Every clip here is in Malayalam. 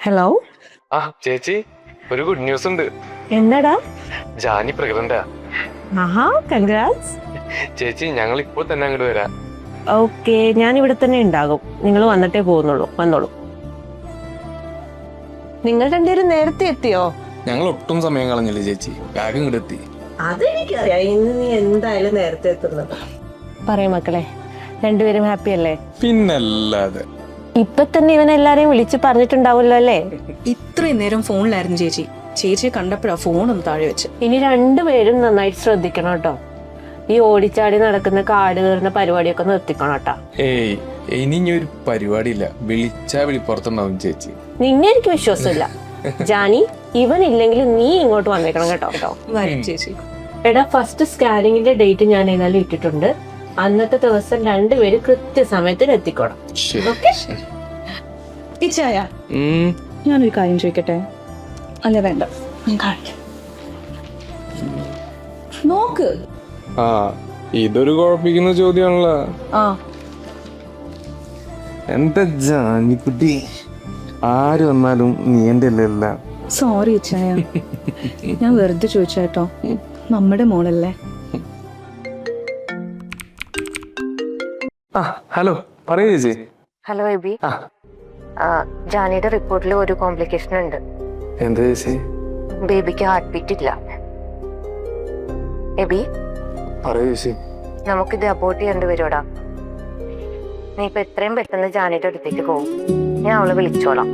ഹലോ. ചേച്ചി, ഒരു ഗുഡ് ന്യൂസ് ഉണ്ട്. എന്താടാ? ജാനി പ്രഗ്നന്റാ. ആഹാ, കൺഗ്രാറ്റ്സ്. ചേച്ചി, ഞങ്ങൾ ഇപ്പോൾ തന്നെ അങ്ങോട്ട് വരാം. ഓക്കെ, ഞാൻ ഇവിടെ തന്നെ ഉണ്ടാകും. നിങ്ങൾ വന്നിട്ടേ പോകുന്നുള്ളൂ. വന്നോളൂ. നിങ്ങൾ രണ്ടുപേരും നേരത്തെ എത്തിയോ? ഞങ്ങൾ ഒട്ടും സമയം കളഞ്ഞില്ല ചേച്ചി, വേഗം ഇങ്ങോട്ട് എത്തി. അതെനിക്കറിയാം, ഇന്ന് നീ എന്തായാലും നേരത്തെ എത്തുന്നത്. പറയും മക്കളെ, രണ്ടുപേരും ഹാപ്പി അല്ലേ? പിന്നല്ലാതെ. ഇപ്പൊ തന്നെ ഇവൻ എല്ലാരെയും വിളിച്ച് പറഞ്ഞിട്ടുണ്ടാവുമല്ലോ അല്ലേ? ഇത്രയും നേരം ഫോണിലായിരുന്നു ചേച്ചി. ചേച്ചിയെ കണ്ടപ്പോഴാ ഫോണൊന്ന് താഴെ വെച്ച്. ഇനി രണ്ടുപേരും നന്നായിട്ട് ശ്രദ്ധിക്കണം കേട്ടോ. ഈ ഓടിച്ചാടി നടക്കുന്ന കാട് കയറുന്ന പരിപാടിയൊക്കെ നിർത്തിക്കണം കേട്ടോ. ഏയ്, ഇനി ഒരു പരിപാടിയില്ല. വിളിച്ചാ വിളിപ്പുറത്തുണ്ടാവും ചേച്ചി. നിന്നെ എനിക്ക് വിശ്വാസമില്ല. ജാനി, ഇവൻ ഇല്ലെങ്കിൽ നീ ഇങ്ങോട്ട് വന്നേക്കണം കേട്ടോ. വരും ചേച്ചി. എടാ, ഫസ്റ്റ് സ്കാനിങ്ങിന്റെ ഡേറ്റ് ഞാൻ ഏതായാലും ഇട്ടിട്ടുണ്ട്. അന്നത്തെ ദിവസം രണ്ടുപേരും കൃത്യസമയത്തിന് എത്തിക്കോണം. ഓക്കെ? ഇച്ചായ, ഞാനൊരു കാര്യം ചോദിക്കട്ടെ? അല്ല വേണ്ട, ഞാൻ കാണിക്കാം. നോക്ക്. ഇതൊരു കുഴപ്പിക്കുന്ന ചോദ്യമാണല്ലോ. എന്താ ജാനിക്കുട്ടി, ആര് വന്നാലും നീ എന്റെ അല്ല. സോറി ഇച്ചായ, ഞാൻ വെറുതെ ചോദിച്ചേട്ടോ. നമ്മുടെ മോളല്ലേ. ഹലോ, പറയൂ ചേച്ചി. Hello AB. ജാനിയുടെ റിപ്പോർട്ടിൽ ഒരു കോംപ്ലിക്കേഷൻ ഉണ്ട്. എന്താ ചേച്ചി? ബേബിക്ക് ഹാർട്ട് ബീറ്റ് ഇല്ല. എബി, പറയൂ ചേച്ചി. നമുക്കിത് അബോർട്ട് ചെയ്യേണ്ടി വരുമോടാ. നീ ഇപ്പൊ എത്രയും പെട്ടെന്ന് ജാനിയുടെ അടുത്തേക്ക് പോകും. ഞാൻ അവളെ വിളിച്ചോളാം.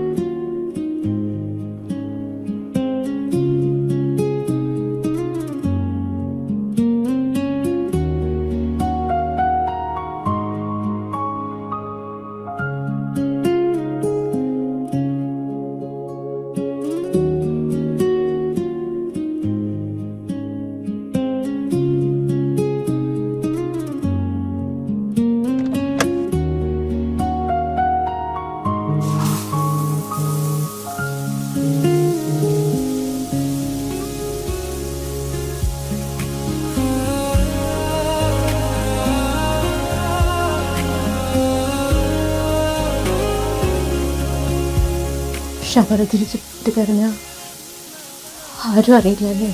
ശബര തിരിച്ചിട്ട് കഴിഞ്ഞ ആരും അറിയില്ലല്ലേ?